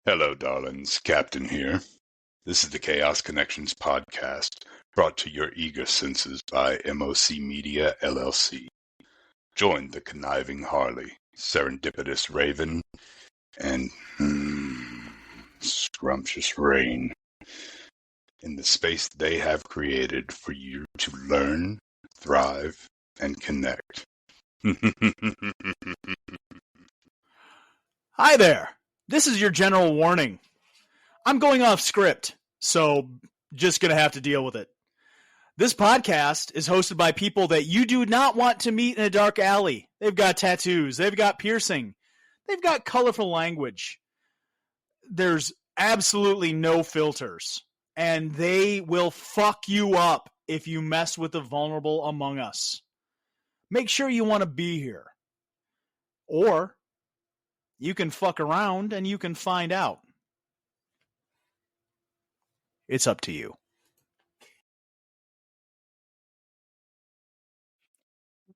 Hello, darlings. Captain here. This is the Chaos Connections podcast, brought to your eager senses by MOC Media, LLC. Join the conniving Harley, serendipitous Raven, and scrumptious Rain in the space they have created for you to learn, thrive, and connect. Hi there. This is your general warning. I'm going off script, so just going to have to deal with it. This podcast is hosted by people that you do not want to meet in a dark alley. They've got tattoos, they've got piercing, they've got colorful language. There's absolutely no filters, and they will fuck you up if you mess with the vulnerable among us. Make sure you want to be here. Or you can fuck around and you can find out. It's up to you.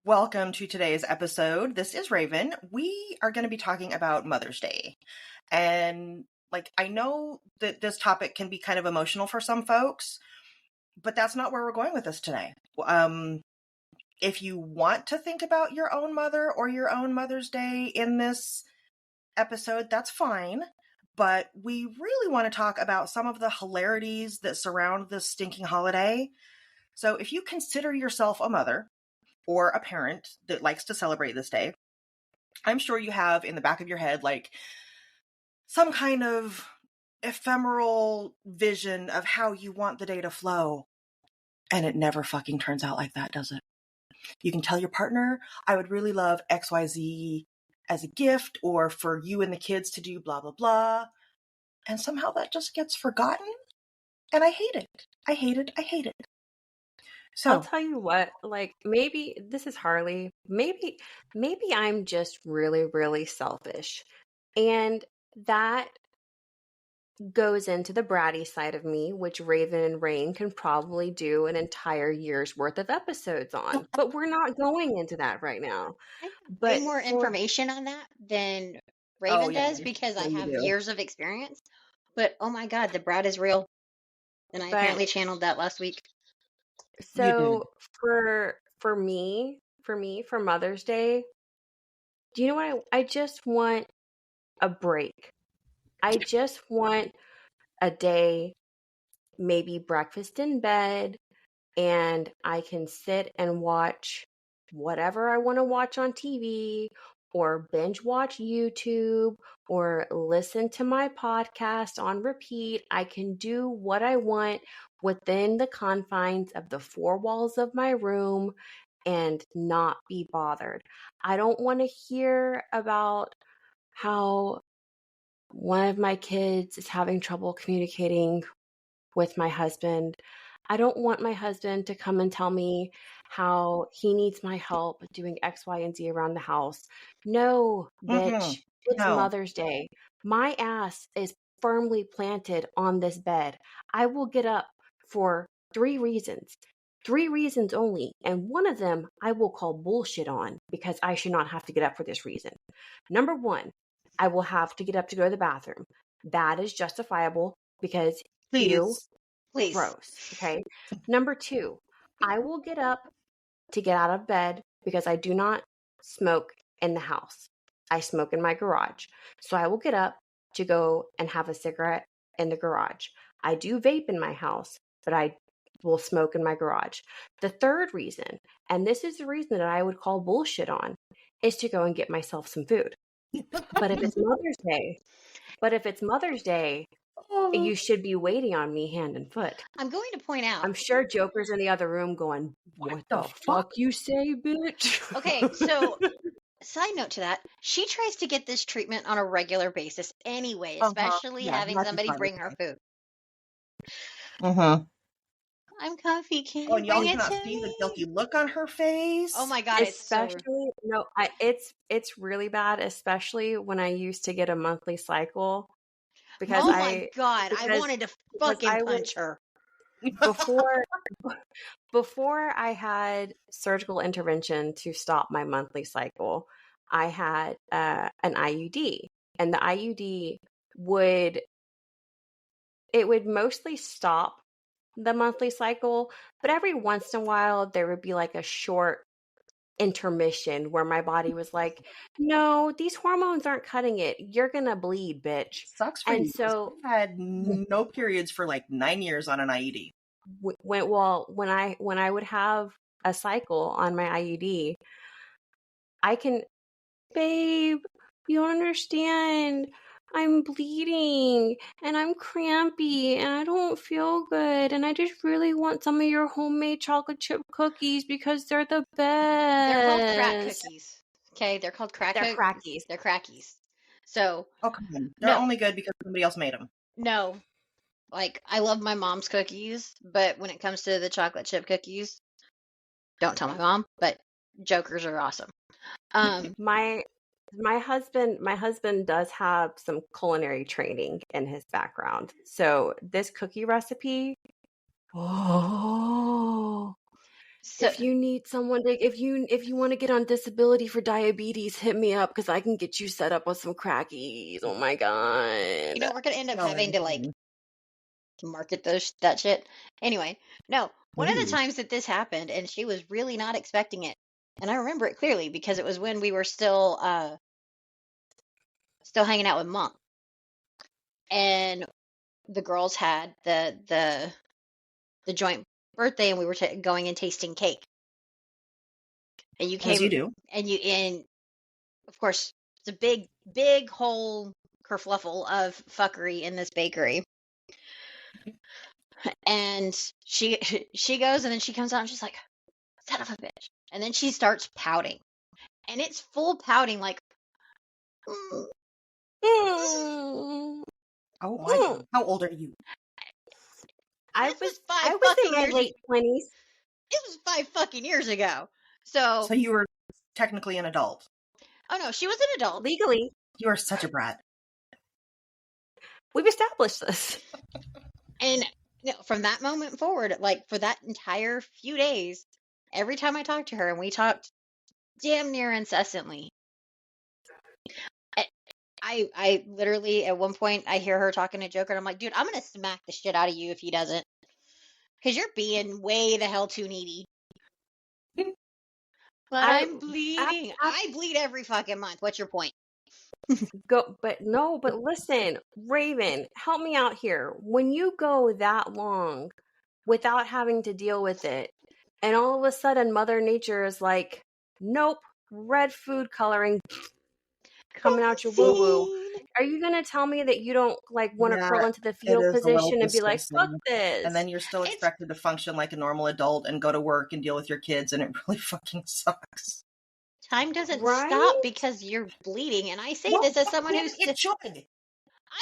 Welcome to today's episode. This is Raven. We are going to be talking about Mother's Day. And I know that this topic can be kind of emotional for some folks, but that's not where we're going with this today. If you want to think about your own mother or your own Mother's Day in this episode, that's fine. But we really want to talk about some of the hilarities that surround this stinking holiday. So if you consider yourself a mother or a parent that likes to celebrate this day, I'm sure you have in the back of your head, some kind of ephemeral vision of how you want the day to flow. And it never fucking turns out like that, does it? You can tell your partner, I would really love XYZ as a gift, or for you and the kids to do blah, blah, blah. And somehow that just gets forgotten. And I hate it. I hate it. I hate it. So I'll tell you what, maybe this is Harley. Maybe I'm just really, really selfish. And that goes into the bratty side of me, which Raven and Rain can probably do an entire year's worth of episodes on. But we're not going into that right now. I have But way more information on that than Raven does because I have years of experience. But oh my God, the brat is real. And I apparently channeled that last week. So for me, for Mother's Day, do you know what? I just want a break. I just want a day, maybe breakfast in bed, and I can sit and watch whatever I want to watch on TV, or binge watch YouTube, or listen to my podcast on repeat. I can do what I want within the confines of the four walls of my room and not be bothered. I don't want to hear about how one of my kids is having trouble communicating with my husband. I don't want my husband to come and tell me how he needs my help doing X, Y, and Z around the house. No, bitch. It's Mother's Day. My ass is firmly planted on this bed. I will get up for 3 reasons. 3 reasons only. And one of them I will call bullshit on because I should not have to get up for this reason. Number 1, I will have to get up to go to the bathroom. That is justifiable because Please. Gross. Okay. Number 2, I will get up to get out of bed because I do not smoke in the house. I smoke in my garage. So I will get up to go and have a cigarette in the garage. I do vape in my house, but I will smoke in my garage. The third reason, and this is the reason that I would call bullshit on, is to go and get myself some food. But if it's Mother's Day, you should be waiting on me hand and foot. I'm going to point out. I'm sure Joker's in the other room going, what the fuck you say, bitch? Okay, so side note to that, she tries to get this treatment on a regular basis anyway, especially having somebody bring her food. I'm comfy. Can you and y'all bring it cannot to see me? the guilty look on her face. Oh my God, it's really bad, especially when I used to get a monthly cycle. Because oh my God, I wanted to fucking punch her. Before I had surgical intervention to stop my monthly cycle, I had an IUD, and the IUD would mostly stop the monthly cycle, but every once in a while there would be like a short intermission where my body was like, no, these hormones aren't cutting it. You're gonna bleed, bitch. Sucks for you. So I had no periods for like 9 years on an IUD. When I would have a cycle on my IUD, babe, you don't understand. I'm bleeding and I'm crampy and I don't feel good and I just really want some of your homemade chocolate chip cookies because they're the best. They're called crack cookies. Okay, they're called crackies. They're crackies. So, come on. They're only good because somebody else made them. No. Like, I love my mom's cookies, but when it comes to the chocolate chip cookies, don't tell my mom, but Jokers are awesome. My husband does have some culinary training in his background. So this cookie recipe, if you need someone to, if you want to get on disability for diabetes, hit me up because I can get you set up with some crackies. Oh my God. You know, we're gonna end up having to like market that shit. Anyway, no. One of the times that this happened, and she was really not expecting it, and I remember it clearly because it was when we were still hanging out with Mom, and the girls had the joint birthday, and we were going and tasting cake, and you came, as you do, and of course it's a big whole kerfluffle of fuckery in this bakery. And she goes and then she comes out and she's like, son of a bitch. And then she starts pouting. And it's full pouting like, oh my God. How old are you? I was in my late 20s. It was 5 fucking years ago. So you were technically an adult. Oh no, she was an adult. Legally. You are such a brat. We've established this. And from that moment forward, like for that entire few days, every time I talked to her, and we talked damn near incessantly, I literally at one point I hear her talking to Joker, and I'm like, dude, I'm gonna smack the shit out of you if he doesn't, because you're being way the hell too needy. But I'm bleeding. I bleed every fucking month. What's your point? But listen, Raven, help me out here. When you go that long without having to deal with it, and all of a sudden Mother Nature is like, nope, red food coloring coming out your woo-woo. Are you going to tell me that you don't like want to curl into the fetal position and be like, fuck this? And then you're still expected to function like a normal adult and go to work and deal with your kids, and it really fucking sucks. Time doesn't stop because you're bleeding, and I say this as someone who's I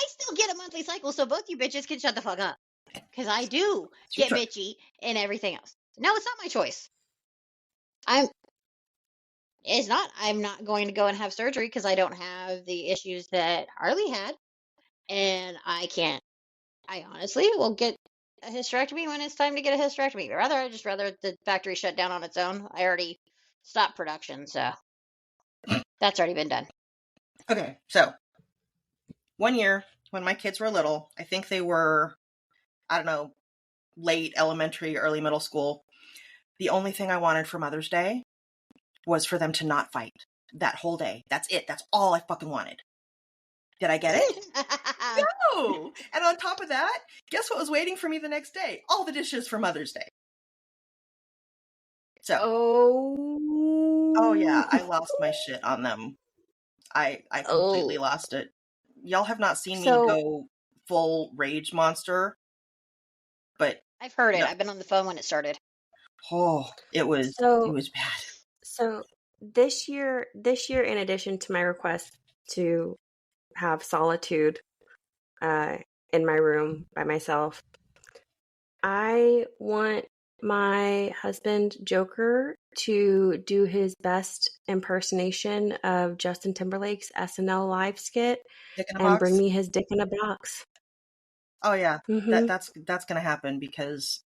still get a monthly cycle, so both you bitches can shut the fuck up, because I do get bitchy and everything else. No, it's not my choice. I'm not going to go and have surgery because I don't have the issues that Harley had, and I honestly will get a hysterectomy when it's time to get a hysterectomy. I'd rather the factory shut down on its own. I already stopped production, so that's already been done. Okay, so 1 year when my kids were little, I think they were, I don't know, late elementary, early middle school. The only thing I wanted for Mother's Day was for them to not fight that whole day. That's it. That's all I fucking wanted. Did I get it? No! And on top of that, guess what was waiting for me the next day? All the dishes for Mother's Day. So. Oh yeah, I lost my shit on them. I completely lost it. Y'all have not seen me go full rage monster, but I've heard it. I've been on the phone when it started. Oh, it was bad. So this year, in addition to my request to have solitude in my room by myself, I want my husband Joker to do his best impersonation of Justin Timberlake's SNL live skit and bring me his dick in a box. Oh yeah, that's gonna happen because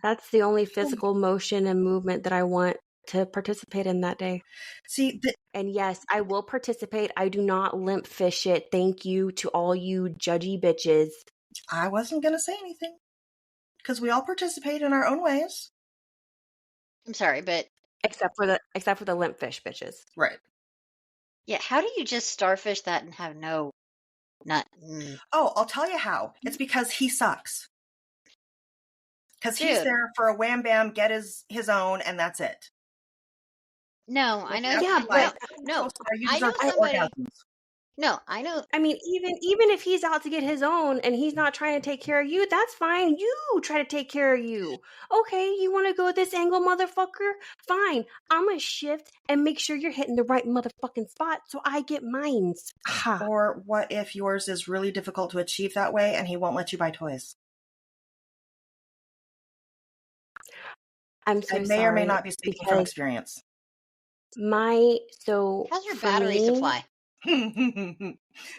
that's the only physical motion and movement that I want to participate in that day. See, And yes, I will participate. I do not limp fish it. Thank you to all you judgy bitches. I wasn't going to say anything because we all participate in our own ways. I'm sorry, but Except for the limp fish bitches. Right. yeah, how do you just starfish that and have no nut? Oh, I'll tell you how. It's because he sucks. Because he's Dude. there for a wham bam, get his own, and that's it. No, I know. Yeah, but no, you I know deserve somebody. orgasms. No, I know. I mean, even if he's out to get his own and he's not trying to take care of you, that's fine. You try to take care of you. Okay, you want to go this angle, motherfucker? Fine. I'm going to shift and make sure you're hitting the right motherfucking spot so I get mines. Ha. Or what if yours is really difficult to achieve that way and he won't let you buy toys? I'm so I may sorry. or may not be speaking from experience. How's your battery supply?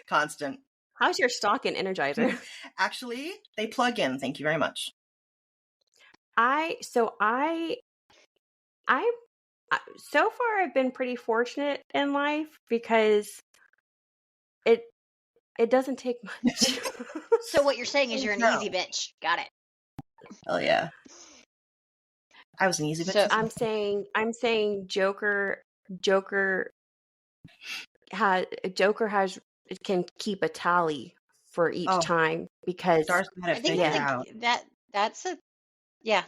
Constant. How's your stock and Energizer? Actually, they plug in. Thank you very much. So far I've been pretty fortunate in life because it doesn't take much. So what you're saying is you're an easy bitch. Got it. Oh yeah. I was an easy bitch. So- I'm saying Joker can keep a tally for each time because Dar's got I it think figured out. that's a yeah.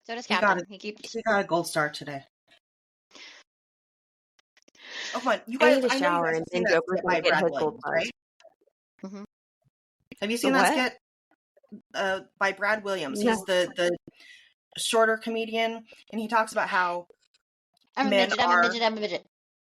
So does He got Captain. it. He keeps. He got a gold star today. Oh, come on, you I guys! need a I know you shower guys and have seen then that Joker's skit by gonna get Brad his Williams, gold star. right? Mhm. Have you seen The that what? skit? By Brad Williams. No. He's the shorter comedian, and he talks about how I'm a men midget. I'm are. a midget. I'm a midget.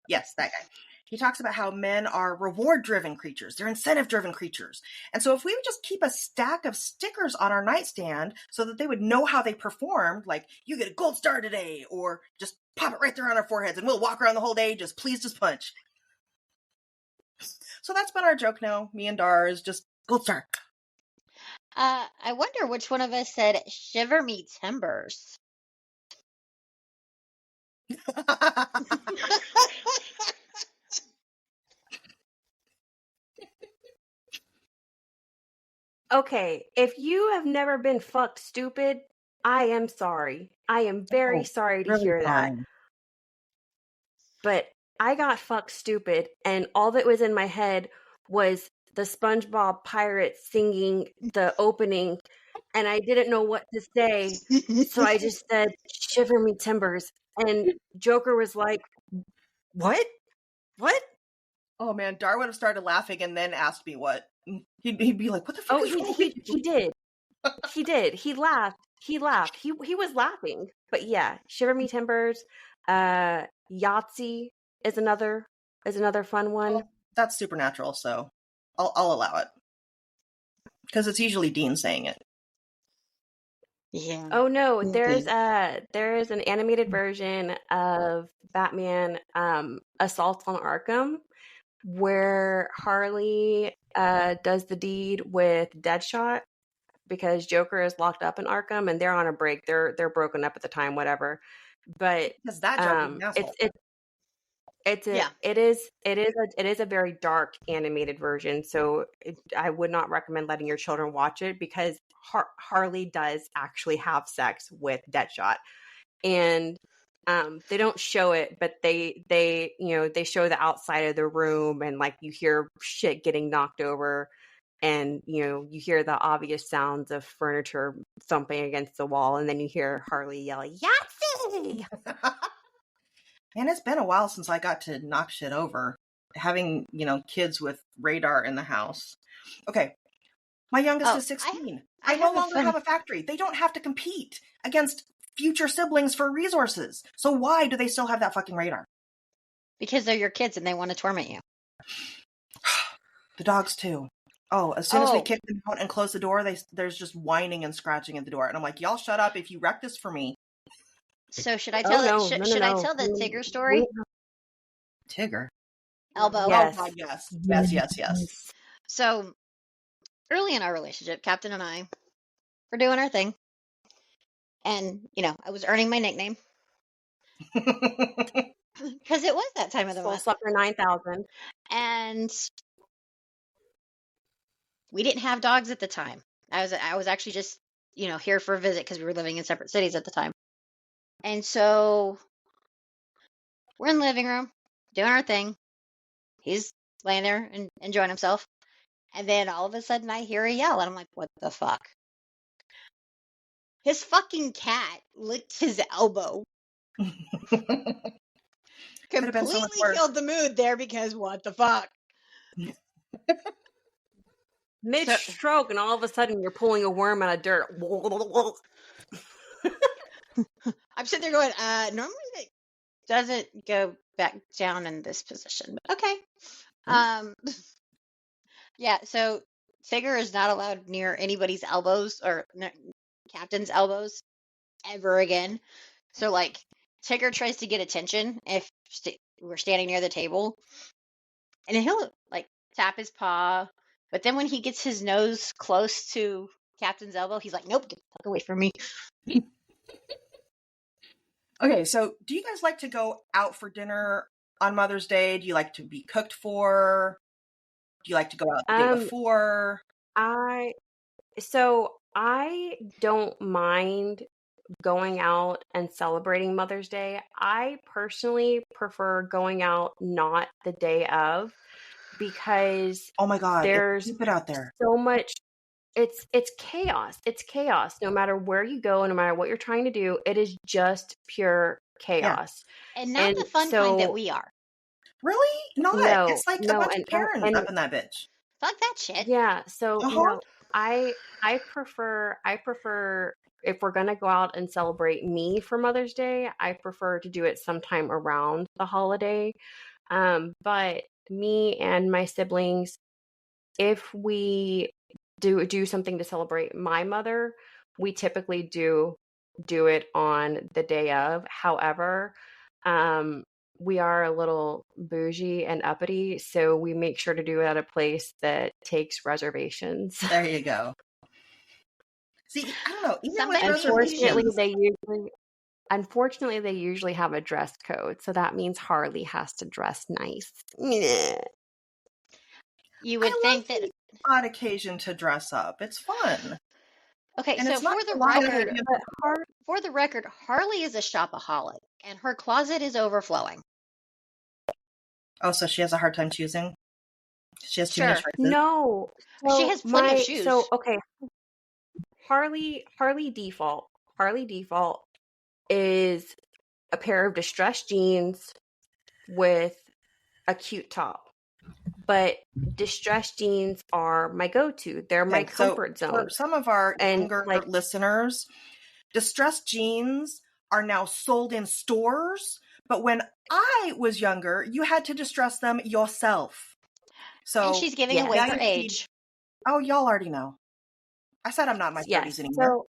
Yes, that guy. He talks about how men are reward-driven creatures. They're incentive-driven creatures. And so if we would just keep a stack of stickers on our nightstand so that they would know how they performed, like, you get a gold star today, or just pop it right there on our foreheads and we'll walk around the whole day just pleased as punch. So that's been our joke now. Me and Dar is just gold star. I wonder which one of us said "shiver me timbers." Okay, if you have never been fucked stupid, I am sorry. I am very sorry to hear that. But I got fucked stupid, and all that was in my head was the SpongeBob pirates singing the opening, and I didn't know what to say, so I just said, "Shiver me timbers." And Joker was like, "What? What?" Oh man, Dar would have started laughing and then asked me what. He'd be like, "What the fuck?" Oh, is wrong with he you?" did. He did. He laughed. He was laughing. But yeah, Shiver Me Timbers. Yahtzee is another fun one. Well, that's supernatural, so I'll allow it because it's usually Dean saying it. Yeah. Oh no, there is Okay. an animated version of Batman Assault on Arkham where Harley does the deed with Deadshot because Joker is locked up in Arkham and they're on a break. They're broken up at the time, whatever. But Because that joke is an asshole. it is a very dark animated version. So I would not recommend letting your children watch it because Harley does actually have sex with Deadshot, and they don't show it, but they show the outside of the room and like you hear shit getting knocked over. And, you hear the obvious sounds of furniture thumping against the wall. And then you hear Harley yell, "Yahtzee!" Man, it's been a while since I got to knock shit over. Having, kids with radar in the house. Okay. My youngest is 16. I no longer have a factory. They don't have to compete against future siblings for resources. So why do they still have that fucking radar? Because they're your kids and they want to torment you. The dogs too. Oh, as soon as we kick them out and close the door, there's just whining and scratching at the door. And I'm like, y'all shut up if you wreck this for me. So should I tell I tell the Tigger story? Tigger? Elbow. Yes. Oh, God, yes. So early in our relationship, Captain and I were doing our thing. And, I was earning my nickname. Because it was that time of the Soul month. Sucker 9000. And we didn't have dogs at the time. I was actually just, here for a visit because we were living in separate cities at the time. And so we're in the living room doing our thing. He's laying there and enjoying himself. And then all of a sudden I hear a yell and I'm like, what the fuck? His fucking cat licked his elbow. Could've been so much Completely worse. killed the mood there because what the fuck? Mid-stroke, and all of a sudden you're pulling a worm out of dirt. I'm sitting there going, normally it doesn't go back down in this position, but okay. Yeah, so Tigger is not allowed near anybody's elbows or captain's elbows ever again. So, like, Tigger tries to get attention if we're standing near the table, and he'll, like, tap his paw, but then when he gets his nose close to Captain's elbow, he's like, nope, get the fuck away from me. Okay, so do you guys like to go out for dinner on Mother's Day? Do you like to be cooked for? Do you like to go out the day before? I don't mind going out and celebrating Mother's Day. I personally prefer going out not the day of, because oh my god, there's keep it out there. So much. It's chaos. It's chaos. No matter where you go, no matter what you're trying to do, it is just pure chaos. Yeah. And not the fun kind that we are. Really? Not. No, it's like a bunch of Karens up in that bitch. Fuck that shit. Yeah. So I prefer if we're gonna go out and celebrate me for Mother's Day, I prefer to do it sometime around the holiday. But me and my siblings, if we do something to celebrate my mother, we typically do it on the day of. However, we are a little bougie and uppity, so we make sure to do it at a place that takes reservations. There you go. See, I don't know. Even with Unfortunately, they usually have a dress code, so that means Harley has to dress nice. You would think that odd occasion to dress up. It's fun. Okay, and so for the record, Harley is a shopaholic, and her closet is overflowing. Oh, so she has a hard time choosing? She has too many choices? No. So she has plenty of shoes. So, okay. Harley default is a pair of distressed jeans with a cute top. But distressed jeans are my go-to. They're my comfort zone. For some of our younger listeners, distressed jeans are now sold in stores. But when I was younger, you had to distress them yourself. So, and she's giving away her age. Oh, y'all already know. I said I'm not in my 30s anymore.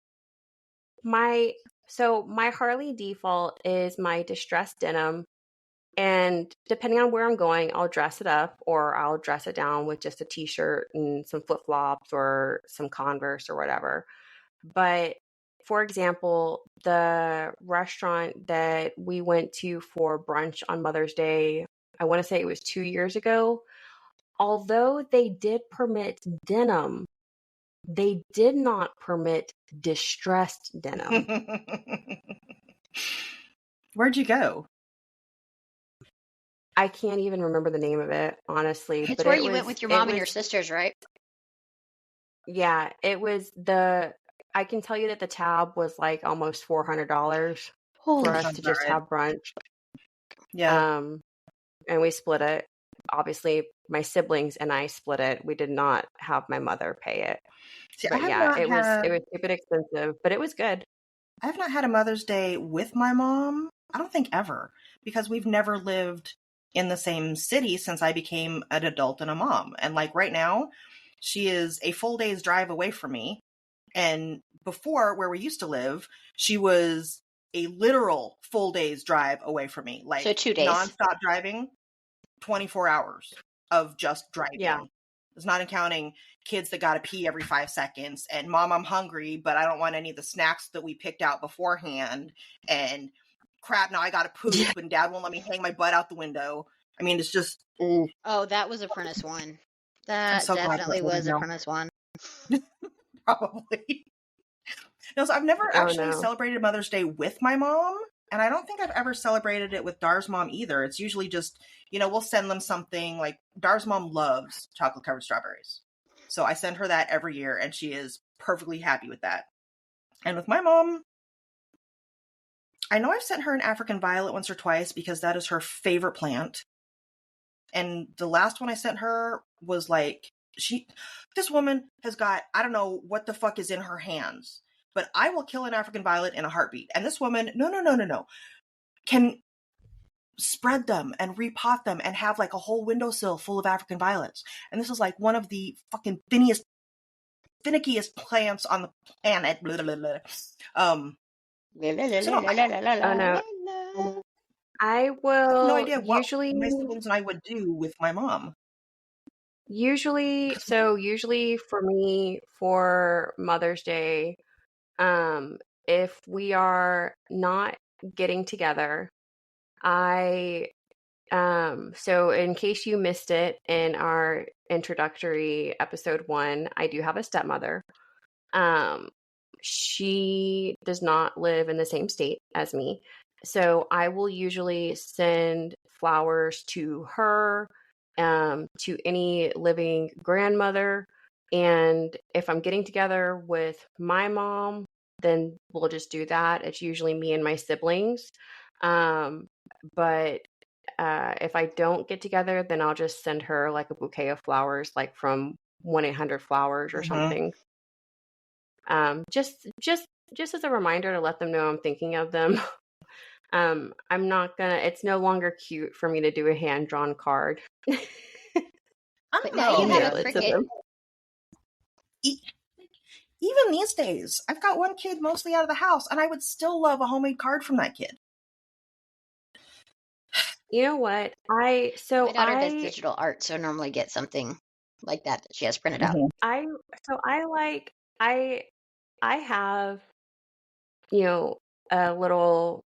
So my Harley default is my distressed denim. And depending on where I'm going, I'll dress it up or I'll dress it down with just a t-shirt and some flip-flops or some Converse or whatever. But for example, the restaurant that we went to for brunch on Mother's Day, I want to say it was 2 years ago, although they did permit denim, they did not permit distressed denim. Where'd you go? I can't even remember the name of it, honestly. It's where you went with your mom and your sisters, right? Yeah, it was I can tell you that the tab was like almost $400 for us to just have brunch. Yeah. And we split it. Obviously, my siblings and I split it. We did not have my mother pay it. See, but yeah, it was stupid expensive, but it was good. I have not had a Mother's Day with my mom. I don't think ever, because we've never lived in the same city since I became an adult and a mom. And like right now, she is a full day's drive away from me. And before, where we used to live, she was a literal full day's drive away from me. Like, so 2 days. Nonstop driving, 24 hours of just driving. Yeah. It's not counting kids that got to pee every 5 seconds. And mom, I'm hungry, but I don't want any of the snacks that we picked out beforehand. And crap, now I gotta poop, and Dad won't let me hang my butt out the window. I mean, it's just, Oh, that was Apprentice 1. That so glad definitely we're was now. Apprentice 1. Probably. No, so I've never Oh, actually no. celebrated Mother's Day with my mom, and I don't think I've ever celebrated it with Dar's mom either. It's usually just, we'll send them something. Like, Dar's mom loves chocolate covered strawberries, so I send her that every year, and she is perfectly happy with that. And with my mom, I know I've sent her an African violet once or twice because that is her favorite plant. And the last one I sent her was like, this woman has got, I don't know what the fuck is in her hands, but I will kill an African violet in a heartbeat. And this woman, no, can spread them and repot them and have like a whole windowsill full of African violets. And this is like one of the fucking finickiest plants on the planet. Blah, blah, blah. Oh, no. I will no idea what usually my siblings and I would do with my mom. Usually for me, for Mother's Day, if we are not getting together, so in case you missed it in our introductory episode 1, I do have a stepmother. She does not live in the same state as me. So I will usually send flowers to her, to any living grandmother. And if I'm getting together with my mom, then we'll just do that. It's usually me and my siblings. But if I don't get together, then I'll just send her like a bouquet of flowers, like from 1-800-Flowers or something. Just as a reminder to let them know I'm thinking of them. I'm not gonna. It's no longer cute for me to do a hand-drawn card. I But don't now know. you have a cricket. Even these days, I've got one kid mostly out of the house, and I would still love a homemade card from that kid. You know what? My daughter does digital art, so normally get something like that she has printed out. I have, a little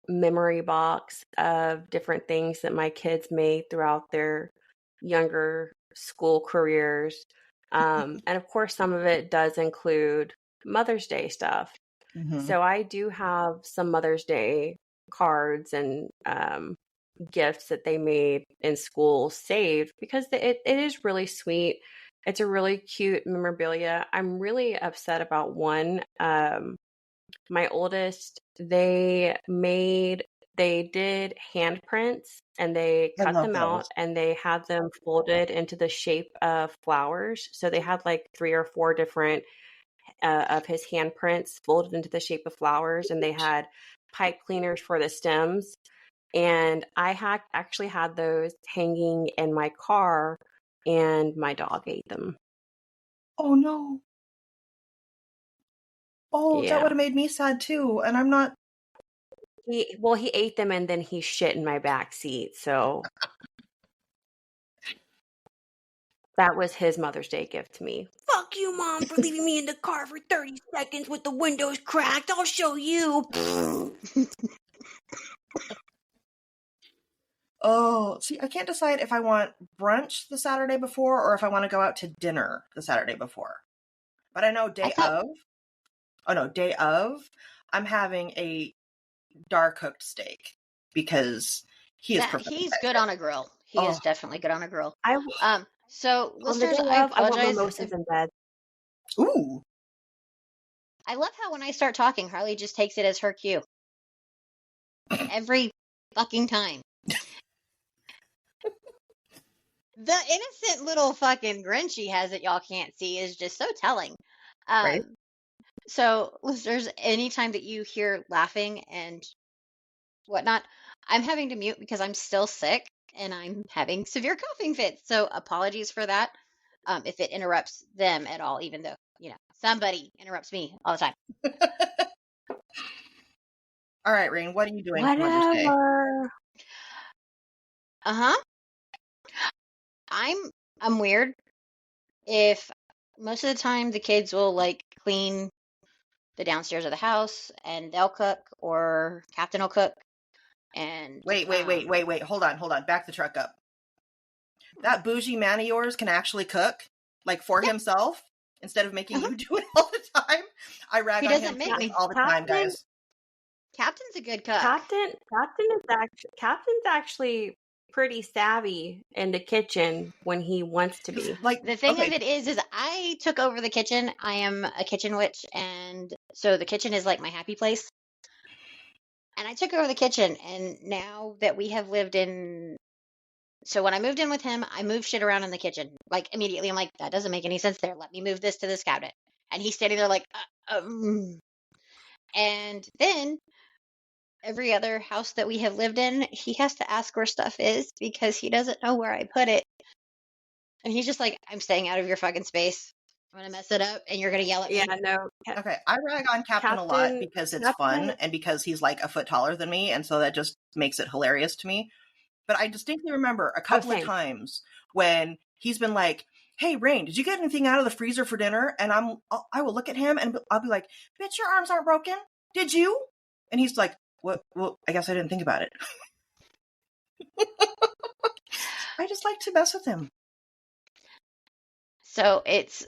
memory box of different things that my kids made throughout their younger school careers. And of course, some of it does include Mother's Day stuff. So I do have some Mother's Day cards and gifts that they made in school saved because it is really sweet. It's a really cute memorabilia. I'm really upset about one. My oldest, they did handprints and they cut them out and they had them folded into the shape of flowers. So they had like 3 or 4 different of his handprints folded into the shape of flowers, and they had pipe cleaners for the stems. And I actually had those hanging in my car, and my dog ate them. Oh no. Oh, Yeah. that would have made me sad too. And I'm not. He ate them and then he shit in my back seat. So that was his Mother's Day gift to me. Fuck you, Mom, for leaving me in the car for 30 seconds with the windows cracked. I'll show you. Oh, see, I can't decide if I want brunch the Saturday before or if I want to go out to dinner the Saturday before. But I know day of, I'm having a Dar-cooked steak because he is perfect. He's good on a grill. He is definitely good on a grill. So, listeners, I apologize. want mimosas in bed. Ooh. I love how when I start talking, Harley just takes it as her cue. Every fucking time. The innocent little fucking grin she has that y'all can't see is just so telling. Right. So, listeners, anytime that you hear laughing and whatnot, I'm having to mute because I'm still sick and I'm having severe coughing fits. So, apologies for that. If it interrupts them at all, even though, somebody interrupts me all the time. All right, Rain, what are you doing for Mother's Day? Whatever. I'm weird. If most of the time the kids will like clean the downstairs of the house, and they'll cook, or Captain will cook. And Wait. Hold on. Back the truck up. That bougie man of yours can actually cook, like for himself, instead of making you do it all the time. I rag He on doesn't him make for me. this all the time, guys. Captain's a good cook. Captain's actually pretty savvy in the kitchen when he wants to be. Like The thing okay, of it is I took over the kitchen. I am a kitchen witch, and so the kitchen is like my happy place. And I took over the kitchen, and now that we have lived in, so when I moved in with him, I moved shit around in the kitchen. Like immediately, I'm like, that doesn't make any sense there. Let me move this to this cabinet. And he's standing there like, And then every other house that we have lived in, he has to ask where stuff is because he doesn't know where I put it. And he's just like, I'm staying out of your fucking space. I'm going to mess it up and you're going to yell at me. Yeah, no. okay, I rag on Captain a lot because it's fun Captain- and because he's like a foot taller than me, and so that just makes it hilarious to me. But I distinctly remember a couple of same. times when he's been like, "Hey, Rain, did you get anything out of the freezer for dinner?" And I will look at him and I'll be like, "Bitch, your arms aren't broken. Did you?" And he's like, "What? Well, I guess I didn't think about it." I just like to mess with him. So it's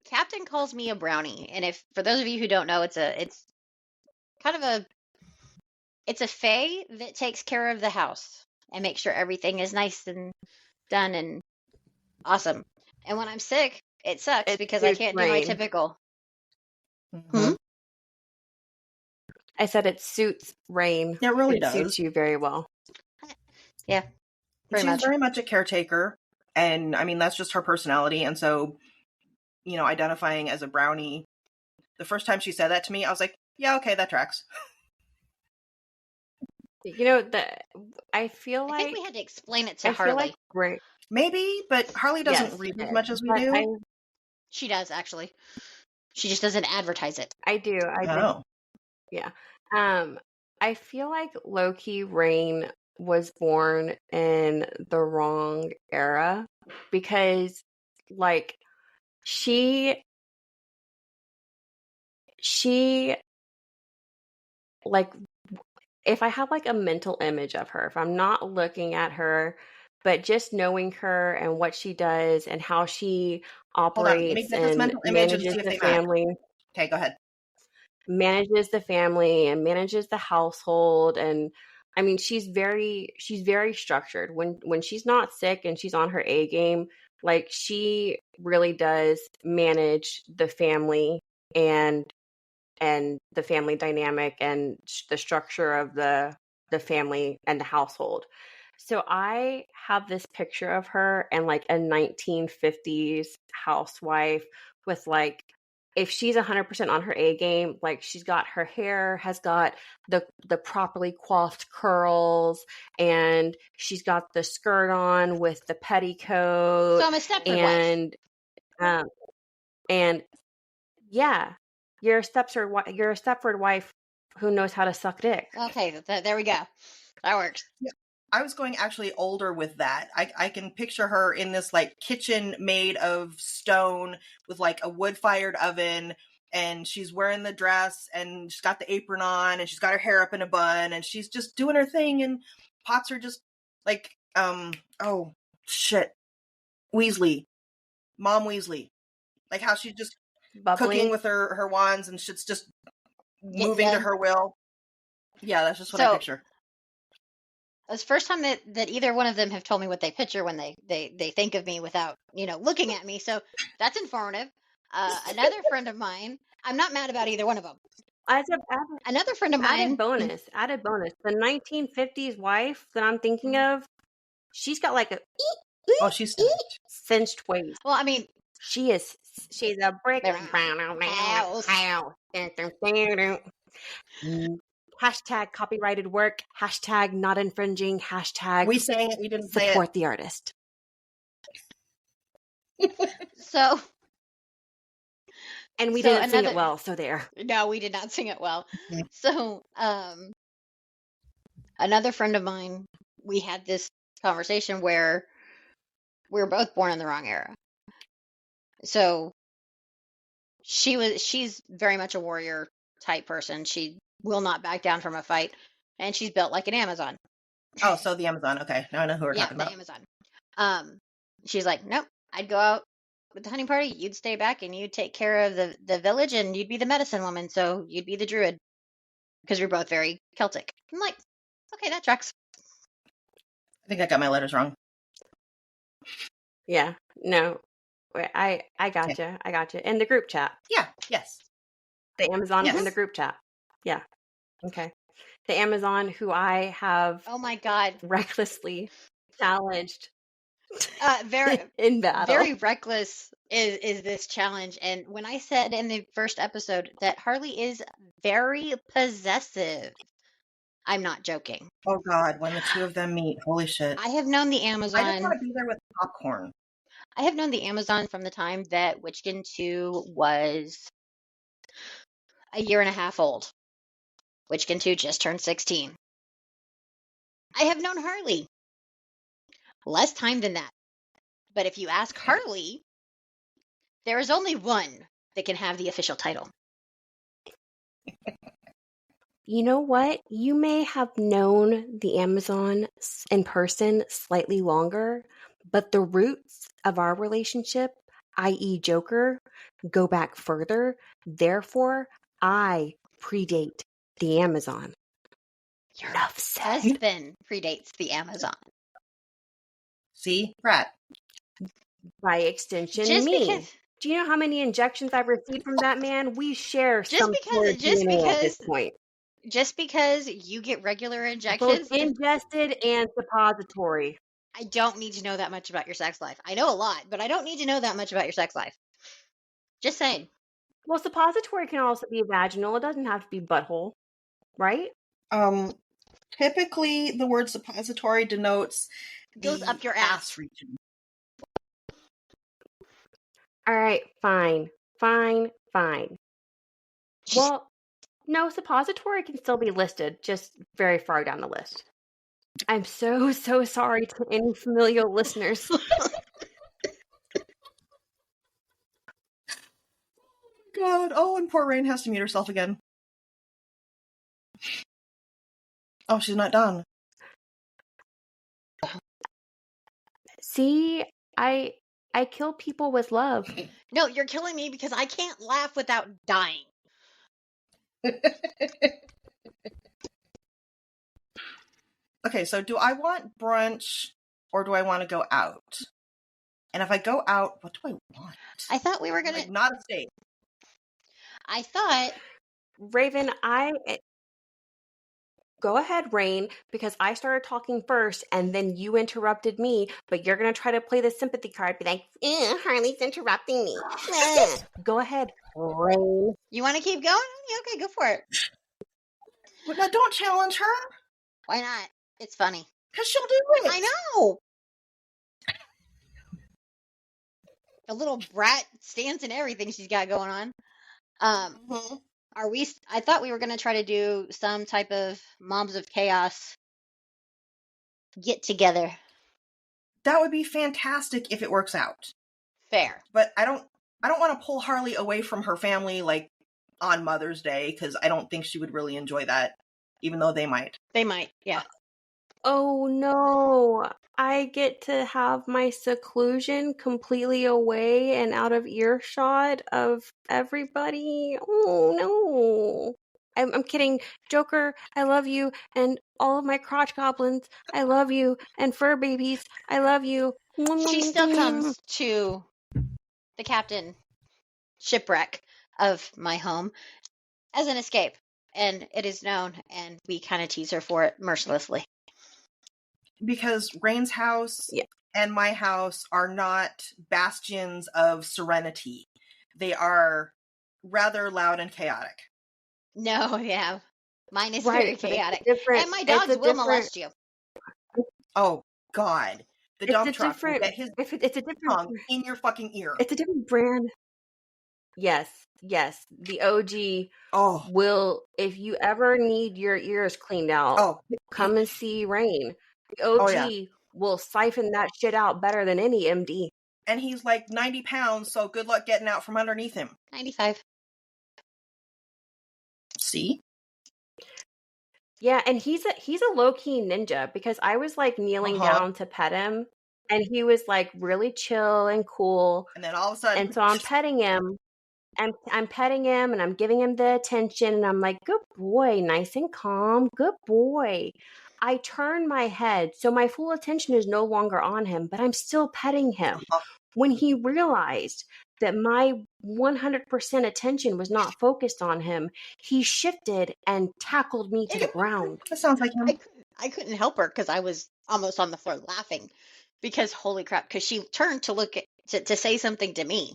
Captain calls me a brownie, and if for those of you who don't know, it's kind of a fae that takes care of the house and makes sure everything is nice and done and awesome. And when I'm sick, it sucks It because I suits can't do my Rain. typical. Mhm. I said it suits Rain. It really It does. suits you very well. Yeah, pretty She's much. very much a caretaker, and I mean that's just her personality. And so, identifying as a brownie, the first time she said that to me, I was like, "Yeah, okay, that tracks." I feel I like think we had to explain it to I feel Harley. like Rain. Maybe, but Harley doesn't Yes, read as yes, much as we but do. She does actually. She just doesn't advertise it. I do. Oh, Yeah. I feel like Loki Rain was born in the wrong era because like she like if I have like a mental image of her, if I'm not looking at her, but just knowing her and what she does and how she hold on. Let me operates get this and mental image and manages see if the they match. family. Okay, go ahead. Manages the family and manages the household, and I mean she's very structured when she's not sick and she's on her A game. Like she really does manage the family and the family dynamic and the structure of the family and the household. So I have this picture of her and like a 1950s housewife with like, if she's 100% on her A game, like she's got her hair has got the properly coiffed curls and she's got the skirt on with the petticoat. So I'm a Stepford wife. And yeah, you're a Stepford wife who knows how to suck dick. Okay, there we go. That works. I was going actually older with that. I can picture her in this like kitchen made of stone with like a wood-fired oven, and she's wearing the dress and she's got the apron on and she's got her hair up in a bun and she's just doing her thing, and pots are just like oh shit, Weasley, Mom Weasley, like how she's just Bubbling. cooking with her wands and shit's just moving to her will. Yeah, that's just what I picture. It's the first time that either one of them have told me what they picture when they think of me without, looking at me. So that's informative. Another friend of mine, I'm not mad about either one of them. Another friend of mine. Added bonus. The 1950s wife that I'm thinking of, she's got like She's cinched waist. Well, I mean, she's a brick house. Hashtag copyrighted work. Hashtag not infringing. Hashtag we sang it. We didn't say it. Support the artist. So. And we didn't sing it well, so there. No, we did not sing it well. Mm-hmm. So, another friend of mine, we had this conversation where we were both born in the wrong era. So, she's very much a warrior type person. She will not back down from a fight, and she's built like an Amazon. Oh, so the Amazon. Okay, now I know who we're talking about. The Amazon. She's like, nope, I'd go out with the hunting party. You'd stay back and you'd take care of the village, and you'd be the medicine woman. So you'd be the druid because we're both very Celtic. I'm like, okay, that tracks. I think I got my letters wrong. Yeah. No. Wait, I gotcha. I gotcha. In the group chat. Yeah. Yes. The Amazon Yes. in the group chat. Yeah. Okay. The Amazon who I have Oh my god, recklessly challenged very in battle. very reckless is this challenge. And when I said in the first episode that Harley is very possessive, I'm not joking. Oh God, when the two of them meet, holy shit! I have known the I just Amazon. want to be there with popcorn. I have known the Amazon from the time that Witchkin 2 was a year and a half old. Witchkin 2 just turned 16. I have known Harley less time than that. But if you ask Harley, there is only one that can have the official title. You know what? You may have known the Amazon in person slightly longer, but the roots of our relationship, i.e. Joker, go back further. Therefore, I predate the Amazon. Your Enough said. husband predates the Amazon. See, Pratt. By extension, Just me. because- Do you know how many injections I've received from that man? We share Just some because- sort of just DNA at this because- point. Just because you get regular injections, Both ingested and suppository. I don't need to know that much about your sex life. I know a lot, but I don't need to know that much about your sex life. Just saying. Well, suppository can also be vaginal. It doesn't have to be butthole, right? Typically the word suppository denotes Goes the up your ass. region. All right, fine. Well, no, suppository can still be listed, just very far down the list. I'm so sorry to any familial listeners. God, oh, and poor Rain has to mute herself again. Oh, she's not done. See, I kill people with love. No, you're killing me because I can't laugh without dying. Okay, so do I want brunch or do I want to go out? And if I go out, what do I want? I thought we were gonna. Like, not a steak. I thought. Raven, go ahead, Rain, because I started talking first and then you interrupted me, but you're going to try to play the sympathy card, be like, Harley's interrupting me. Go ahead, Rain. You want to keep going? Yeah, okay, go for it. But now don't challenge her, Why not? It's funny. because she'll do it. I know. A little brat stance and everything she's got going on. Mhm. Are we? I thought we were going to try to do some type of Moms of Chaos get together. That would be fantastic if it works out. Fair. But I don't want to pull Harley away from her family like on Mother's Day, because I don't think she would really enjoy that, even though they might. They might. Yeah. Oh no, I get to have my seclusion completely away and out of earshot of everybody. Oh no. I'm kidding. Joker, I love you. And all of my crotch goblins, I love you. And fur babies, I love you. She still comes to the captain shipwreck of my home as an escape. And it is known, and we kind of tease her for it mercilessly. Because Rain's house Yeah. and my house are not bastions of serenity. They are rather loud and chaotic. No, yeah. Mine is Right, very but it's chaotic. different- And my it's a dogs will different- molest you. Oh, God. The It's dump a truck will different- get his It's a different tongue in your fucking ear. It's a different brand. Yes. The OG Oh, will, if you ever need your ears cleaned out, oh, come and see Rain. The OG Oh, yeah. will siphon that shit out better than any MD. and he's like 90 pounds, so good luck getting out from underneath him. 95. See? Yeah, and he's a low-key ninja because I was like kneeling down to pet him and he was like really chill and cool. And then all of a sudden, And so I'm petting him. I'm petting him and I'm giving him the attention and I'm like, good boy, nice and calm, good boy. I turn my head, so my full attention is no longer on him, but I'm still petting him. When he realized that my 100% attention was not focused on him, he shifted and tackled me to the ground. That sounds like him. I couldn't help her because I was almost on the floor laughing because holy crap, because she turned to look at to say something to me.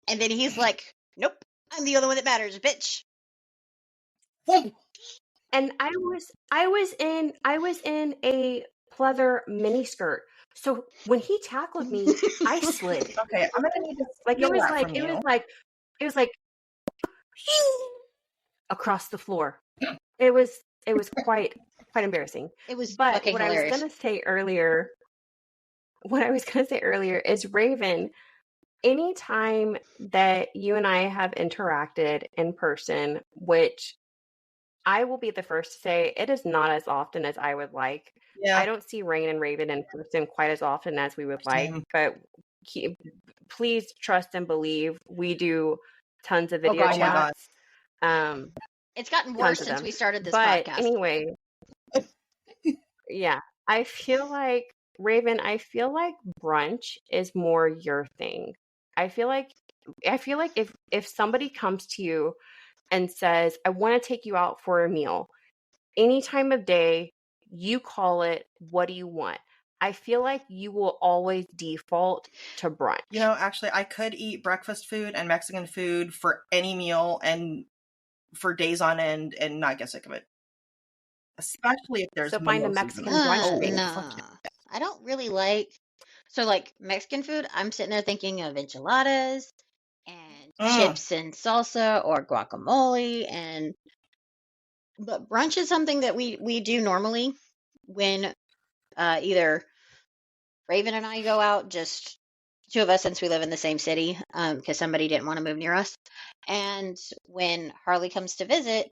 And then he's like, nope, I'm the only one that matters, bitch. And I was in a pleather miniskirt. So when he tackled me, I slid. Okay, I'm gonna need to it was like across the floor. It was quite embarrassing. It was But fucking hilarious. what I was gonna say earlier is, Raven, anytime that you and I have interacted in person, which I will be the first to say it is not as often as I would like. Yeah. I don't see Rain and Raven in person quite as often as we would like, but please trust and believe we do tons of video chats. It's gotten worse since we started this podcast. Anyway, yeah, I feel like, Raven, brunch is more your thing. I feel like if somebody comes to you and says, I want to take you out for a meal, any time of day, you call it, what do you want? I feel like you will always default to brunch. You know, actually, I could eat breakfast food and Mexican food for any meal and for days on end and not get sick of it. Especially if there's find a Mexican brunch. No. I don't really like, so like Mexican food, I'm sitting there thinking of enchiladas and chips and salsa or guacamole, but brunch is something that we do normally when either Raven and I go out, just two of us since we live in the same city, because somebody didn't want to move near us. And when Harley comes to visit,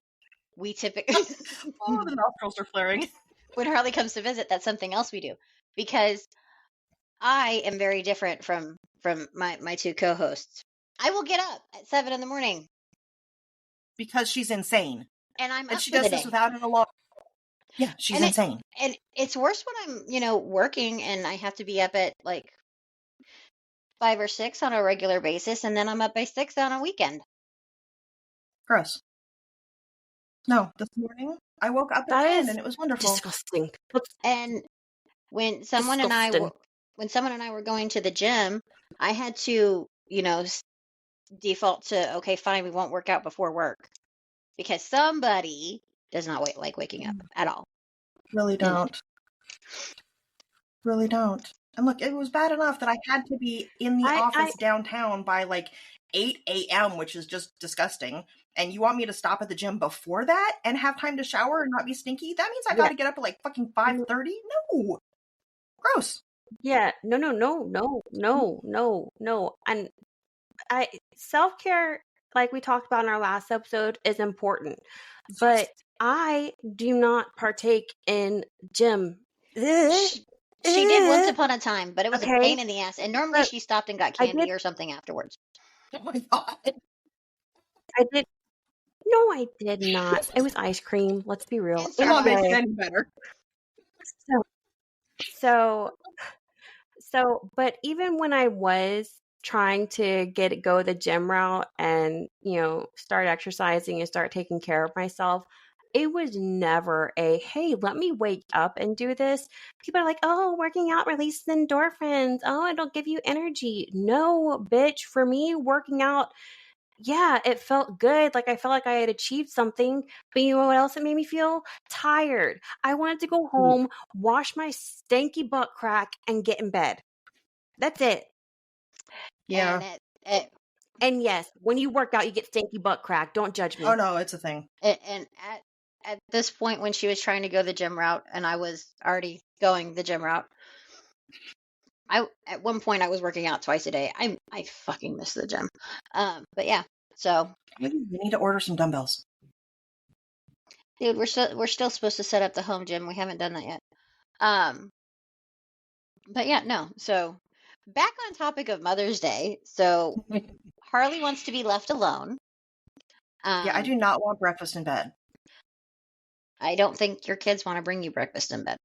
we typically the nostrils are flaring. When Harley comes to visit, that's something else we do, because I am very different from my two co-hosts. I will get up at 7 a.m. because she's insane, and she does this without an alarm. Yeah, she's insane. And it's worse when I'm, working and I have to be up at like 5 or 6 on a regular basis, and then I'm up by 6 on a weekend. Gross. No, this morning I woke up at 10 and it was wonderful. Disgusting. And when someone and I were going to the gym, I had to, default to, okay, fine, we won't work out before work, because somebody does not like waking up at all. Really don't. Really don't. And look, it was bad enough that I had to be in the office downtown by like 8 a.m., which is just disgusting. And you want me to stop at the gym before that and have time to shower and not be stinky? That means I got to get up at like fucking 5:30? No. Gross. Yeah. No. And self-care, like we talked about in our last episode, is important. But I do not partake in gym. She did once upon a time, but it was a pain in the ass. And normally she stopped and got candy or something afterwards. Oh my God. I did. No, I did not. It was ice cream. Let's be real. It's not making any better. So, but even when I was trying to go the gym route and, start exercising and start taking care of myself, it was never a, hey, let me wake up and do this. People are like, oh, working out releases endorphins. Oh, it'll give you energy. No, bitch. For me, working out, yeah, it felt good. Like I felt like I had achieved something. But you know what else it made me feel? Tired. I wanted to go home, wash my stanky butt crack, and get in bed. That's it. Yeah. And yes, when you work out, you get stanky butt crack. Don't judge me. Oh no, it's a thing. And at this point, when she was trying to go the gym route and I was already going the gym route, at one point I was working out twice a day. I fucking miss the gym. But yeah, so Maybe we need to order some dumbbells. dude, we're still supposed to set up the home gym. We haven't done that yet. But yeah, no. So back on topic of Mother's Day. So Harley wants to be left alone. Yeah, I do not want breakfast in bed. I don't think your kids want to bring you breakfast in bed.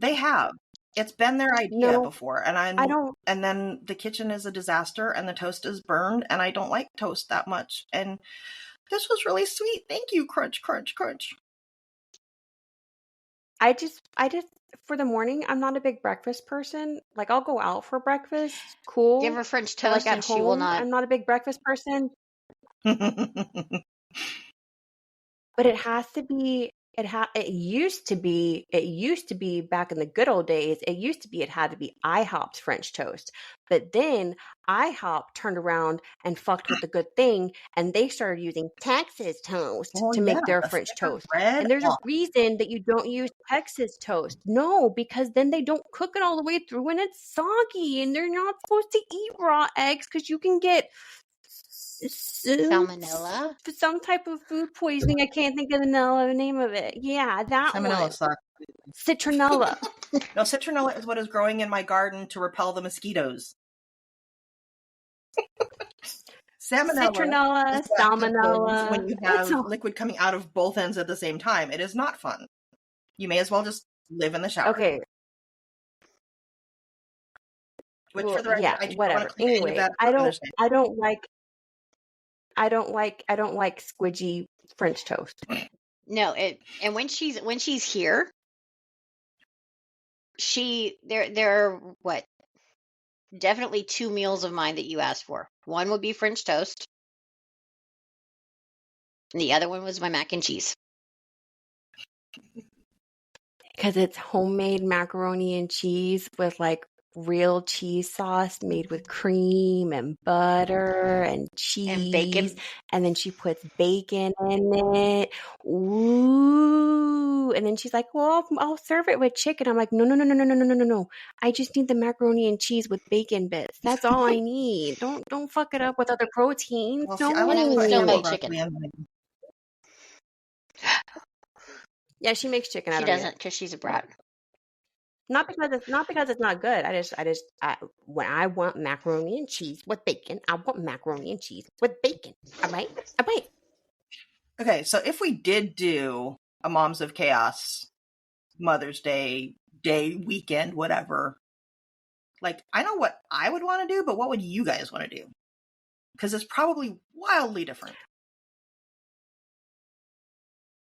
They have. It's been their idea No, before, and I don't. and then the kitchen is a disaster, and the toast is burned, and I don't like toast that much. And this was really sweet. Thank you, crunch, crunch, crunch. I just for the morning, I'm not a big breakfast person. Like I'll go out for breakfast, cool. Give her French But toast like and at she will home, not. I'm not a big breakfast person. But it has to be. It used to be back in the good old days. It had to be IHOP's French toast. But then IHOP turned around and fucked with the good thing, and they started using Texas toast to make their French toast. And there's a reason that you don't use Texas toast. No, because then they don't cook it all the way through and it's soggy, and they're not supposed to eat raw eggs because you can get Salmonella? Some type of food poisoning. I can't think of the name of it. Yeah, that Salmonella one. sucks. Citronella. No, citronella is what is growing in my garden to repel the mosquitoes. Citronella, salmonella. When you have liquid coming out of both ends at the same time, it is not fun. You may as well just live in the shower. Okay. Which, for the record, yeah, whatever. Anyway, I don't like squidgy French toast. No, and when she's here, there are what? Definitely 2 meals of mine that you asked for. One would be French toast, and the other one was my mac and cheese. Because it's homemade macaroni and cheese with like real cheese sauce made with cream and butter and cheese and bacon, and then she puts bacon in it. Ooh! And then she's like, "Well, I'll serve it with chicken." I'm like, "No! I just need the macaroni and cheese with bacon bits. That's all I need. Don't fuck it up with other proteins." Well, no, see, I would still make chicken. Yeah, she makes chicken. She doesn't because she's a brat. Not because it's not good. When I want macaroni and cheese with bacon, I want macaroni and cheese with bacon. I bite. Okay, so if we did do a Moms of Chaos Mother's Day weekend, whatever, like I know what I would want to do, but what would you guys want to do? Because it's probably wildly different.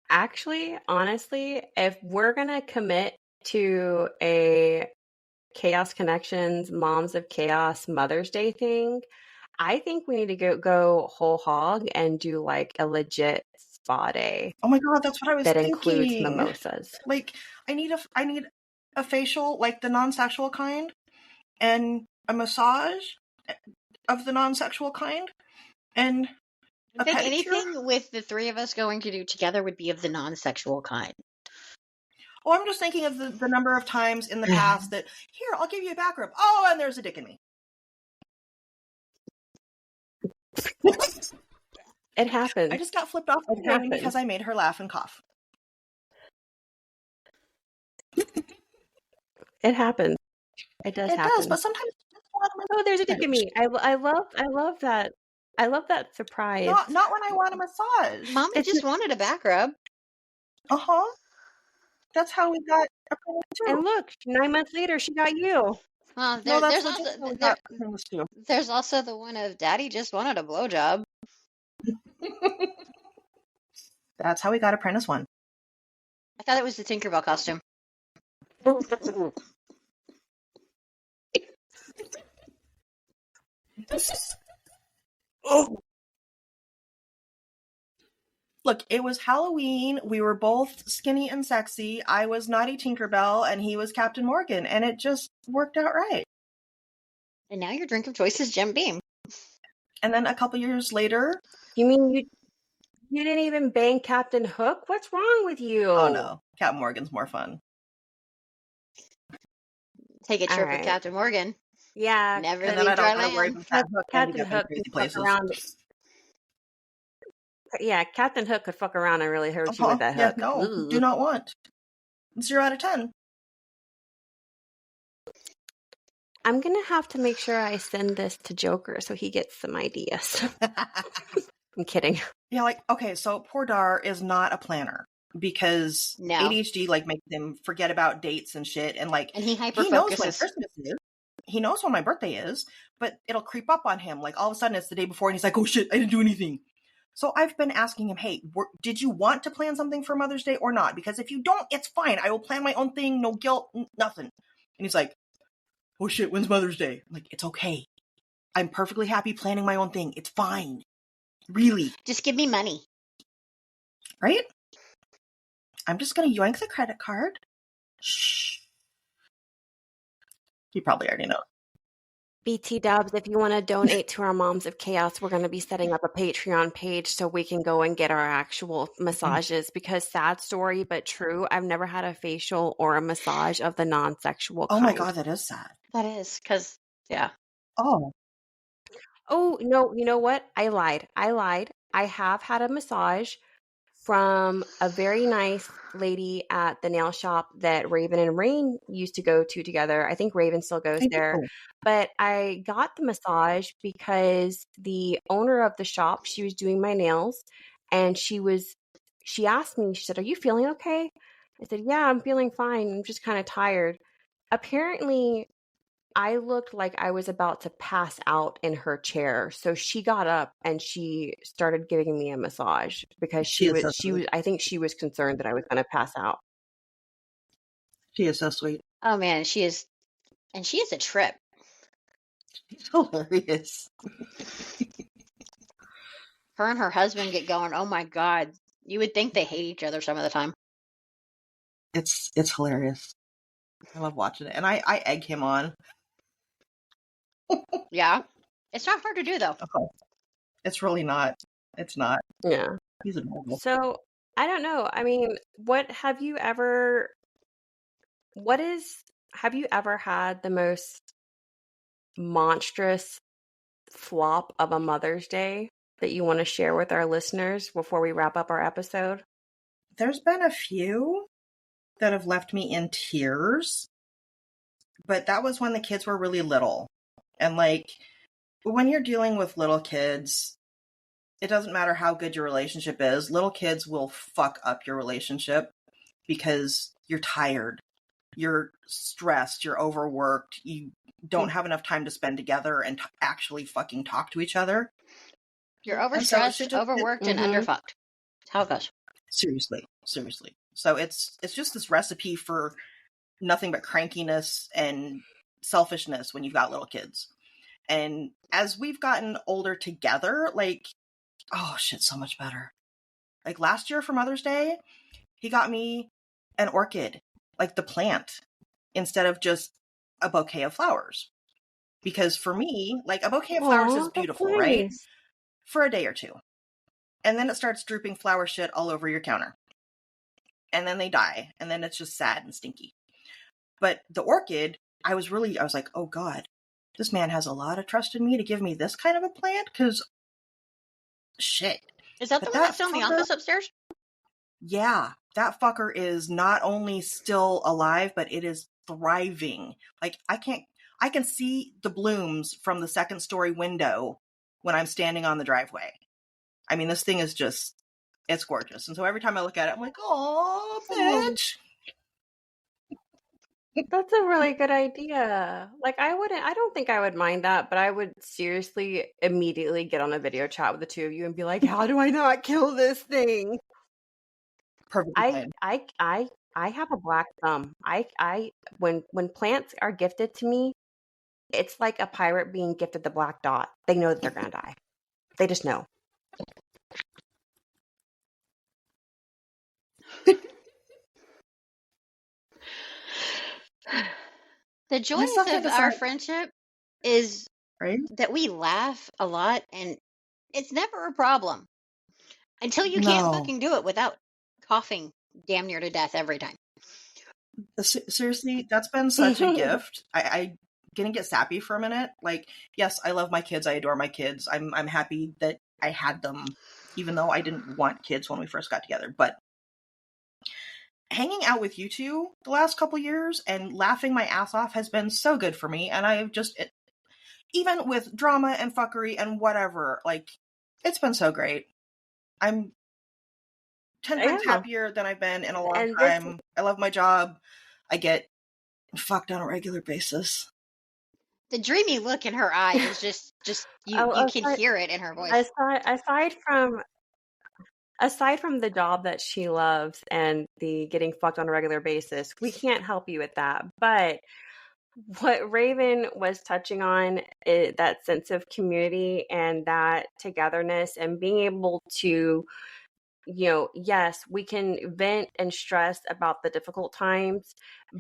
Actually, honestly, if we're gonna commit to a Chaos Connections Moms of Chaos Mother's Day thing, I think we need to go whole hog and do like a legit spa day. Oh my god, that's what I was thinking. That includes mimosas. Like I need a facial, like the non-sexual kind, and a massage of the non-sexual kind, and I think anything with the three of us going to do together would be of the non-sexual kind. Oh, I'm just thinking of the number of times in the past that, here, I'll give you a back rub. Oh, and there's a dick in me. It happened. I just got flipped off because I made her laugh and cough. It happens. It does happen. It does, but sometimes oh, there's a dick in me. I love that. I love that surprise. Not when I want a massage. Mom just wanted a back rub. Uh-huh. That's how we got a too. And look, 9 months later, she got you. There's also the one of Daddy just wanted a blowjob. That's how we got Apprentice 1. I thought it was the Tinkerbell costume. Oh. Look, it was Halloween. We were both skinny and sexy. I was Naughty Tinkerbell, and he was Captain Morgan, and it just worked out right. And now your drink of choice is Jim Beam. And then a couple years later... You mean you didn't even bang Captain Hook? What's wrong with you? Oh, no. Captain Morgan's more fun. Take a All trip with right. Captain Morgan. Yeah, Never And because then I leave dry don't gotta worry land. about Captain Hook and to Captain get them Hook crazy could fuck places. around. Yeah, Captain Hook could fuck around and really hurt you with that Yeah, hook. no, Ooh. do not want. 0 out of 10. I'm gonna have to make sure I send this to Joker so he gets some ideas. I'm kidding. Yeah, like, okay, so poor Dar is not a planner because No. ADHD like makes him forget about dates and shit, and like And he he knows when hyper-focuses. Christmas is. He knows when my birthday is, but it'll creep up on him. Like all of a sudden it's the day before, and he's like, "Oh shit, I didn't do anything." So I've been asking him, "Hey, did you want to plan something for Mother's Day or not? Because if you don't, it's fine. I will plan my own thing. No guilt, nothing." And he's like, "Oh shit, when's Mother's Day?" I'm like, "It's okay. I'm perfectly happy planning my own thing. It's fine. Really." Just give me money. Right? I'm just gonna yoink the credit card. Shh. You probably already know. BT Dubs, if you want to donate to our Moms of Chaos, we're going to be setting up a Patreon page so we can go and get our actual massages because sad story, but true. I've never had a facial or a massage of the non-sexual Oh kind. my god, that is sad. That is, because, yeah. Oh. Oh, no, you know what? I lied. I have had a massage from a very nice lady at the nail shop that Raven and Rain used to go to together. I think Raven still goes there. But I got the massage because the owner of the shop, she was doing my nails and she asked me, she said, "Are you feeling okay?" I said, "Yeah, I'm feeling fine. I'm just kind of tired." Apparently, I looked like I was about to pass out in her chair. So she got up and she started giving me a massage because She is so sweet. I think she was concerned that I was going to pass out. She is so sweet. Oh man, she is a trip. She's hilarious. Her and her husband get going. Oh my god. You would think they hate each other some of the time. It's hilarious. I love watching it. And I egg him on. Yeah. It's not hard to do though. Okay. It's really not. It's not. Yeah. He's adorable. So I don't know. I mean, have you ever had the most monstrous flop of a Mother's Day that you want to share with our listeners before we wrap up our episode? There's been a few that have left me in tears, but that was when the kids were really little. And like, when you're dealing with little kids, it doesn't matter how good your relationship is. Little kids will fuck up your relationship because you're tired, you're stressed, you're overworked, you don't have enough time to spend together and actually fucking talk to each other. You're And so overstressed, overworked, and underfucked. That's how it goes. Seriously. So it's just this recipe for nothing but crankiness and selfishness when you've got little kids. And as we've gotten older together, like, oh shit, so much better. Like last year for Mother's Day, he got me an orchid, like the plant, instead of just a bouquet of flowers. Because for me, like a bouquet of flowers is beautiful, right? For a day or two. And then it starts drooping flower shit all over your counter. And then they die. And then it's just sad and stinky. But the orchid, I was like, oh God, this man has a lot of trust in me to give me this kind of a plant? Because, shit. Is that the one that's still in the office upstairs? Yeah. That fucker is not only still alive, but it is thriving. Like, I can see the blooms from the second story window when I'm standing on the driveway. I mean, this thing is just, it's gorgeous. And so every time I look at it, I'm like, oh, bitch. That's a really good idea. Like, I don't think I would mind that, but I would seriously immediately get on a video chat with the two of you and be like, how do I not kill this thing? Perfect. I have a black thumb. When plants are gifted to me, it's like a pirate being gifted the black dot. They know that they're gonna die. They just know. The joy of our friendship is that we laugh a lot, and it's never a problem until you can't fucking do it without coughing damn near to death every time. Seriously, that's been such a gift. I gonna get sappy for a minute. Like, yes, I love my kids. I adore my kids. I'm happy that I had them, even though I didn't want kids when we first got together. But hanging out with you two the last couple years and laughing my ass off has been so good for me. And I've just, even with drama and fuckery and whatever, like, it's been so great. I'm 10 times happier than I've been in a long time. I love my job. I get fucked on a regular basis. The dreamy look in her eye is just you can hear it in her voice. Aside from the job that she loves and the getting fucked on a regular basis, we can't help you with that. But what Raven was touching on is that sense of community and that togetherness and being able to, yes, we can vent and stress about the difficult times,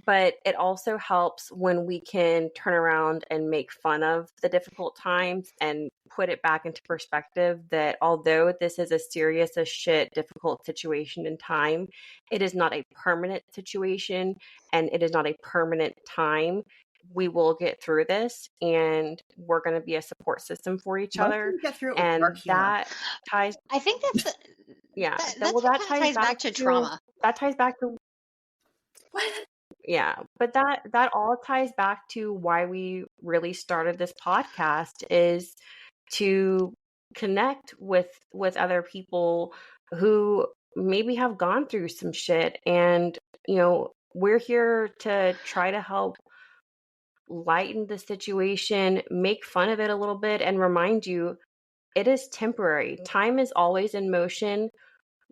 but it also helps when we can turn around and make fun of the difficult times and put it back into perspective that although this is a serious as shit, difficult situation in time, it is not a permanent situation and it is not a permanent time. We will get through this and we're going to be a support system for each other. Get through it and that ties. I think that's the, yeah. that ties back to trauma. That ties back to what? Yeah, but that all ties back to why we really started this podcast, is to connect with other people who maybe have gone through some shit, and we're here to try to help lighten the situation, make fun of it a little bit, and remind you it is temporary. Time is always in motion.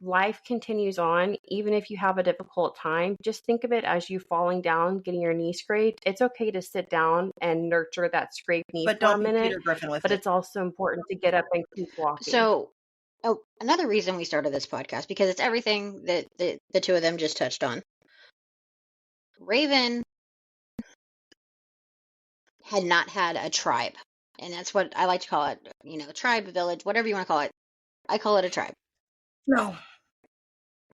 Life continues on. Even if you have a difficult time, just think of it as you falling down, getting your knee scraped. It's okay to sit down and nurture that scraped knee for a minute, but it's also important to get up and keep walking. So, another reason we started this podcast, because it's everything that the two of them just touched on. Raven had not had a tribe, and that's what I like to call it. Tribe, village, whatever you want to call it. I call it a tribe. No.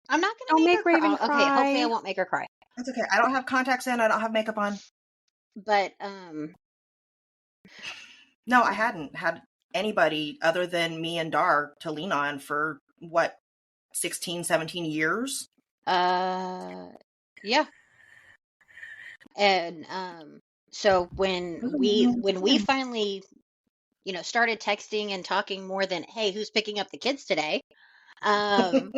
I'm not going to make her Raven cry. cry. Okay, hopefully I won't make her cry. That's okay. I don't have contacts in. I don't have makeup on. But, no, I hadn't had anybody other than me and Dar to lean on for, 16, 17 years? Yeah. And, so when we finally, started texting and talking more than, hey, who's picking up the kids today? And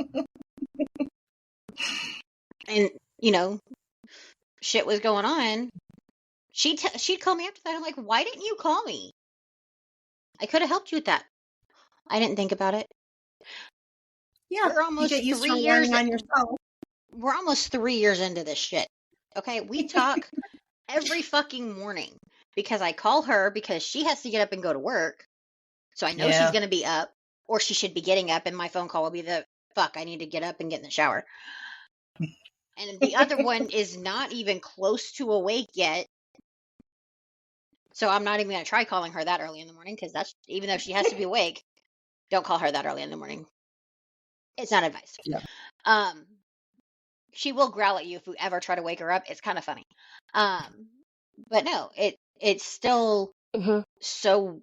shit was going on. She'd call me after that. I'm like, why didn't you call me? I could have helped you with that. I didn't think about it. Yeah, we're almost 3 years on yourself. We're almost 3 years into this shit. Okay, we talk every fucking morning because I call her because she has to get up and go to work. So I know she's going to be up, or she should be getting up, and my phone call will be I need to get up and get in the shower. And the other one is not even close to awake yet. So I'm not even going to try calling her that early in the morning, because that's, even though she has to be awake, don't call her that early in the morning. It's not advice. Yeah. She will growl at you if you ever try to wake her up. It's kind of funny. But no, it's still so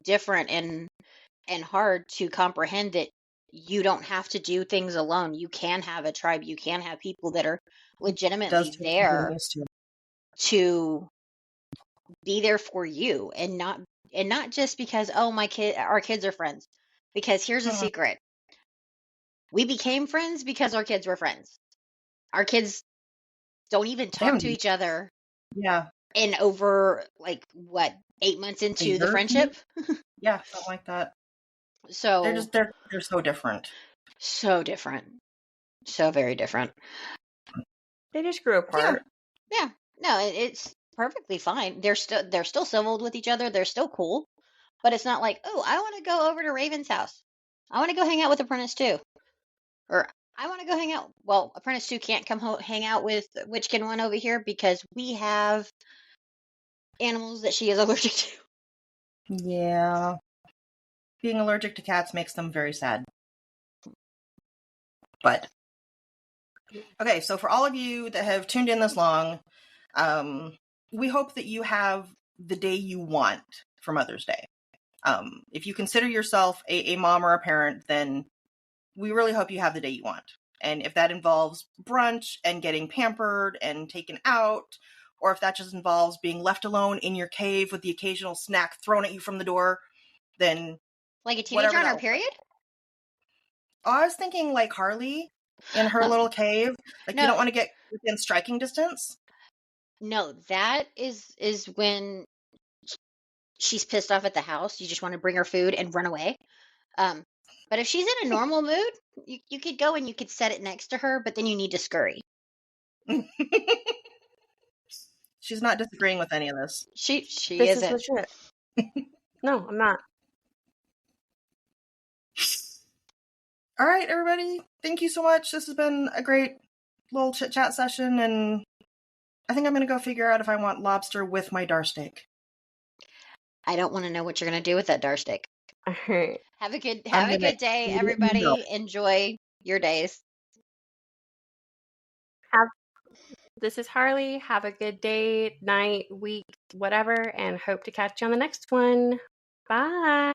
different and hard to comprehend that you don't have to do things alone. You can have a tribe. You can have people that are legitimately there to be there for you, and not just because, oh, our kids are friends. Because here's a secret. We became friends because our kids were friends. Our kids don't even talk to each other. Yeah. And over 8 months into the friendship? Yeah, something like that. So they're so different. So different. So very different. They just grew apart. Yeah. No, it's perfectly fine. They're still civil with each other. They're still cool. But it's not like, oh, I want to go over to Raven's house. I want to go hang out with Apprentice 2. Or I want to go hang out. Well, Apprentice 2 can't come hang out with Witchkin 1 over here because we have animals that she is allergic to. Yeah. Being allergic to cats makes them very sad. But Okay, so for all of you that have tuned in this long, we hope that you have the day you want for Mother's Day. If you consider yourself a mom or a parent, then we really hope you have the day you want. And if that involves brunch and getting pampered and taken out, or if that just involves being left alone in your cave with the occasional snack thrown at you from the door, then Like a teenager on her that- period? I was thinking like Harley in her little cave. Like, you No. don't want to get within striking distance. No, that is when she's pissed off at the house. You just want to bring her food and run away. But if she's in a normal mood, you could go and you could set it next to her, but then you need to scurry. She's not disagreeing with any of this. She This isn't. is legit. No, I'm not. All right, everybody. Thank you so much. This has been a great little chit chat session, and I think I'm going to go figure out if I want lobster with my dar steak. I don't want to know what you're gonna do with that dar steak. All right. Have a good gonna day, eat it in everybody. milk. Enjoy your days. This is Harley. Have a good day, night, week, whatever, and hope to catch you on the next one. Bye.